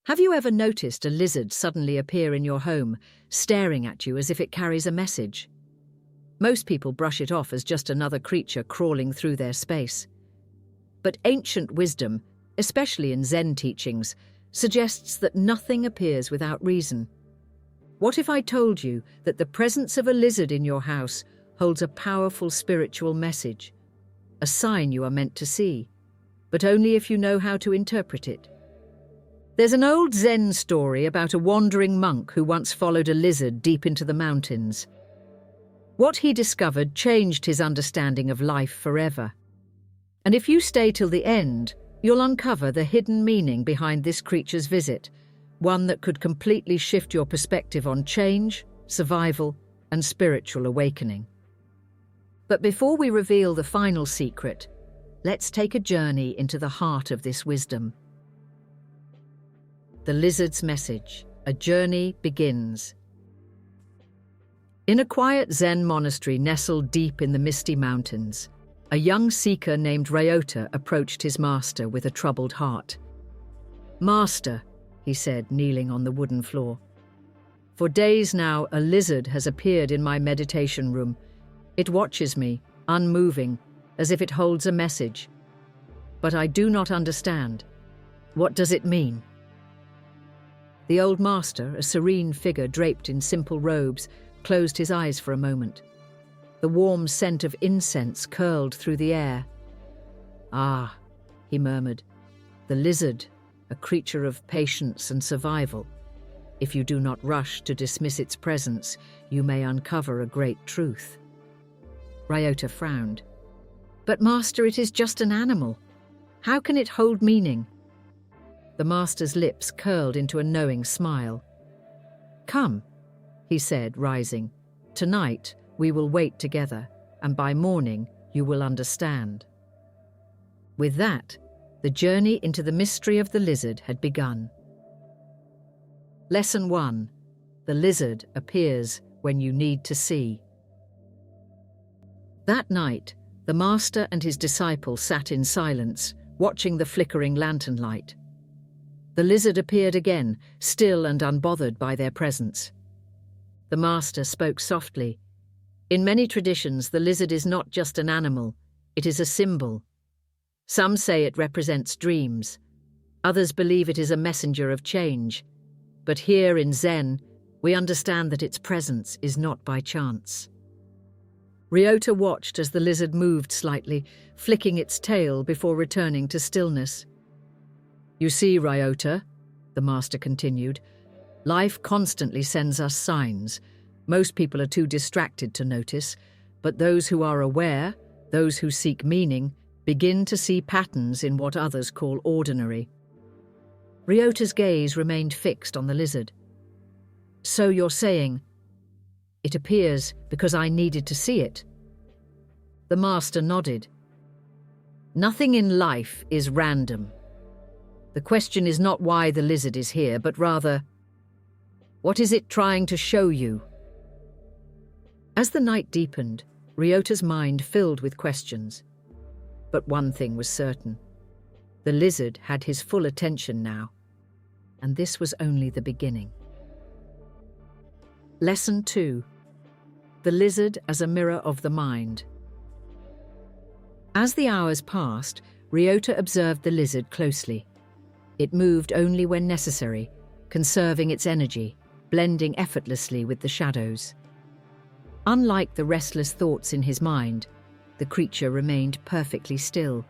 Have you ever noticed a lizard suddenly appear in your home, staring at you as if it carries a message? Most people brush it off as just another creature crawling through their space. But ancient wisdom, especially in Zen teachings, suggests that nothing appears without reason. What if I told you that the presence of a lizard in your house holds a powerful spiritual message, a sign you are meant to see, but only if you know how to interpret it? There's an old Zen story about a wandering monk who once followed a lizard deep into the mountains. What he discovered changed his understanding of life forever. And if you stay till the end, you'll uncover the hidden meaning behind this creature's visit, one that could completely shift your perspective on change, survival, and spiritual awakening. But before we reveal the final secret, let's take a journey into the heart of this wisdom. The lizard's message. A journey begins. In a quiet Zen monastery nestled deep in the misty mountains, a young seeker named Ryota approached his master with a troubled heart. "Master," he said, kneeling on the wooden floor, "for days now a lizard has appeared in my meditation room. It watches me, unmoving, as if it holds a message. But I do not understand. What does it mean?" The old master, a serene figure draped in simple robes, closed his eyes for a moment. The warm scent of incense curled through the air. "Ah," he murmured, "the lizard, a creature of patience and survival. If you do not rush to dismiss its presence, you may uncover a great truth." Ryota frowned. "But master, it is just an animal. How can it hold meaning?" The master's lips curled into a knowing smile. "Come," he said, rising. "Tonight we will wait together, and by morning you will understand." With that, the journey into the mystery of the lizard had begun. Lesson 1. The lizard appears when you need to see. That night, the master and his disciple sat in silence, watching the flickering lantern light. The lizard appeared again, still and unbothered by their presence. The master spoke softly. "In many traditions, the lizard is not just an animal, it is a symbol. Some say it represents dreams. Others believe it is a messenger of change. But here in Zen, we understand that its presence is not by chance." Ryota watched as the lizard moved slightly, flicking its tail before returning to stillness. "You see, Ryota," the master continued, "life constantly sends us signs. Most people are too distracted to notice, but those who are aware, those who seek meaning, begin to see patterns in what others call ordinary." Ryota's gaze remained fixed on the lizard. "So you're saying, it appears because I needed to see it?" The master nodded. "Nothing in life is random. The question is not why the lizard is here, but rather, what is it trying to show you?" As the night deepened, Ryota's mind filled with questions. But one thing was certain. The lizard had his full attention now, and this was only the beginning. Lesson 2. The lizard as a mirror of the mind. As the hours passed, Ryota observed the lizard closely. It moved only when necessary, conserving its energy, blending effortlessly with the shadows. Unlike the restless thoughts in his mind, the creature remained perfectly still.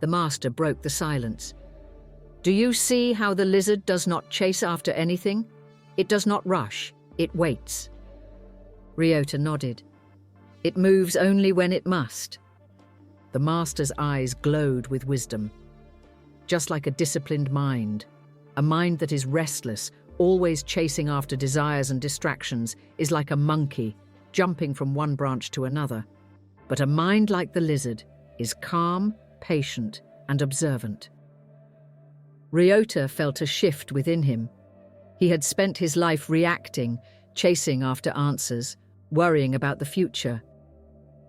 The master broke the silence. "Do you see how the lizard does not chase after anything? It does not rush, it waits." Ryota nodded. "It moves only when it must." The master's eyes glowed with wisdom. "Just like a disciplined mind, a mind that is restless, always chasing after desires and distractions, is like a monkey, jumping from one branch to another. But a mind like the lizard is calm, patient, and observant." Ryota felt a shift within him. He had spent his life reacting, chasing after answers, worrying about the future.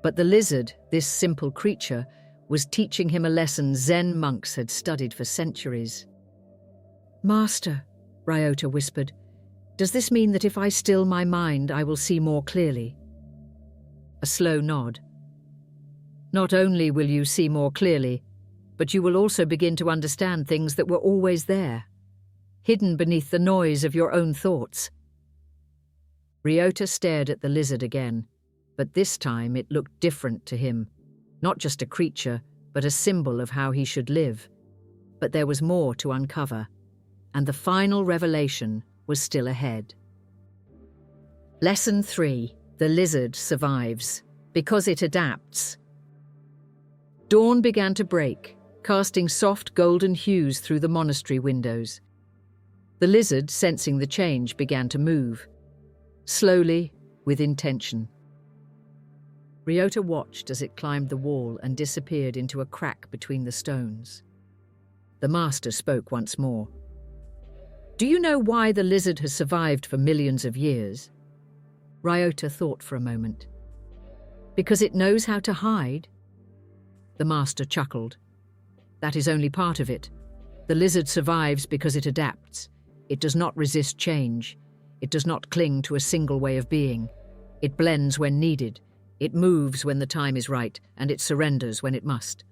But the lizard, this simple creature, was teaching him a lesson Zen monks had studied for centuries. "Master," Ryota whispered, "does this mean that if I still my mind, I will see more clearly?" A slow nod. "Not only will you see more clearly, but you will also begin to understand things that were always there, hidden beneath the noise of your own thoughts." Ryota stared at the lizard again, but this time it looked different to him. Not just a creature, but a symbol of how he should live. But there was more to uncover, and the final revelation was still ahead. Lesson 3. The lizard survives, because it adapts. Dawn began to break, casting soft golden hues through the monastery windows. The lizard, sensing the change, began to move. Slowly, with intention. Ryota watched as it climbed the wall and disappeared into a crack between the stones. The master spoke once more. "Do you know why the lizard has survived for millions of years?" Ryota thought for a moment. "Because it knows how to hide?" The master chuckled. "That is only part of it. The lizard survives because it adapts. It does not resist change. It does not cling to a single way of being. It blends when needed. It moves when the time is right, and it surrenders when it must."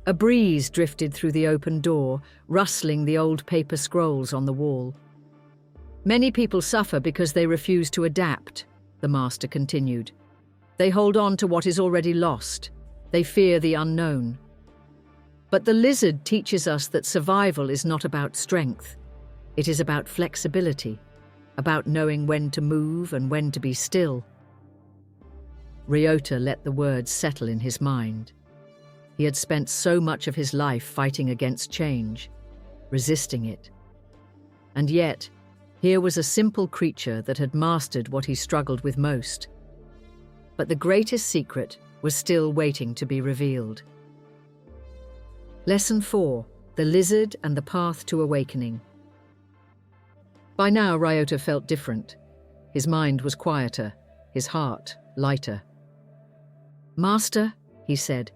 A breeze drifted through the open door, rustling the old paper scrolls on the wall. "Many people suffer because they refuse to adapt," the master continued. "They hold on to what is already lost. They fear the unknown. But the lizard teaches us that survival is not about strength. It is about flexibility, about knowing when to move and when to be still." Ryota let the words settle in his mind. He had spent so much of his life fighting against change, resisting it. And yet, here was a simple creature that had mastered what he struggled with most. But the greatest secret was still waiting to be revealed. Lesson 4. The Lizard and the Path to Awakening. By now, Ryota felt different. His mind was quieter, his heart lighter. "Master," he said,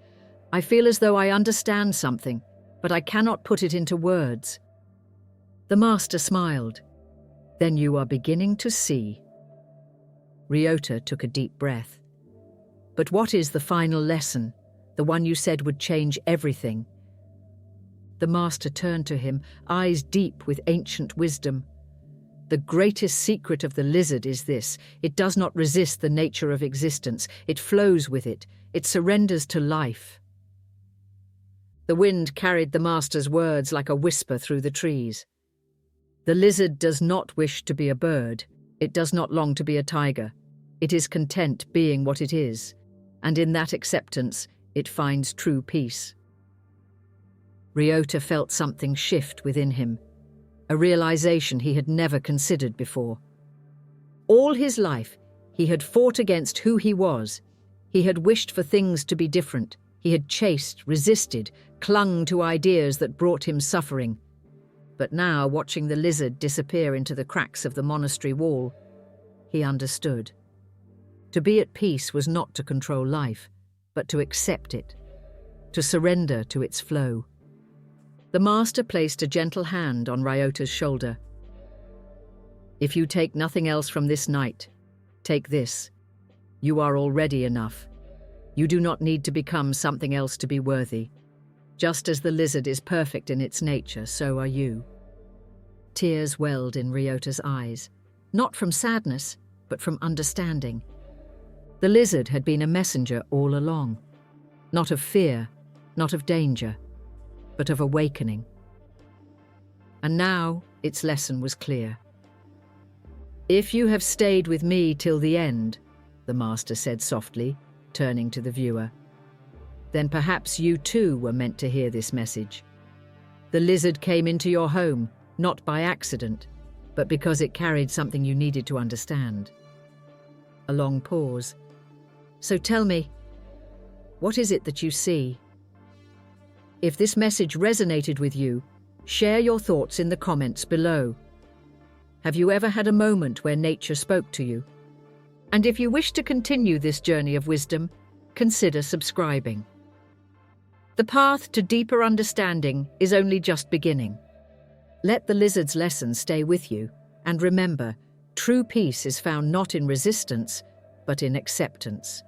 "I feel as though I understand something, but I cannot put it into words." The master smiled. "Then you are beginning to see." Ryota took a deep breath. "But what is the final lesson, the one you said would change everything?" The master turned to him, eyes deep with ancient wisdom. "The greatest secret of the lizard is this: it does not resist the nature of existence. It flows with it. It surrenders to life." The wind carried the master's words like a whisper through the trees. The lizard does not wish to be a bird. It does not long to be a tiger. It is content being what it is, and in that acceptance, it finds true peace. Ryota felt something shift within him, a realization he had never considered before. All his life, he had fought against who he was. He had wished for things to be different. He had chased, resisted, clung to ideas that brought him suffering. But now, watching the lizard disappear into the cracks of the monastery wall, he understood. To be at peace was not to control life, but to accept it, to surrender to its flow. The master placed a gentle hand on Ryota's shoulder. "If you take nothing else from this night, take this. You are already enough. You do not need to become something else to be worthy. Just as the lizard is perfect in its nature, so are you." Tears welled in Ryota's eyes, not from sadness, but from understanding. The lizard had been a messenger all along, not of fear, not of danger, but of awakening. And now its lesson was clear. "If you have stayed with me till the end," the master said softly, turning to the viewer, "then perhaps you too were meant to hear this message. The lizard came into your home, not by accident, but because it carried something you needed to understand." A long pause. "So tell me, what is it that you see?" If this message resonated with you, share your thoughts in the comments below. Have you ever had a moment where nature spoke to you? And if you wish to continue this journey of wisdom, consider subscribing. The path to deeper understanding is only just beginning. Let the lizard's lesson stay with you, and remember, true peace is found not in resistance, but in acceptance.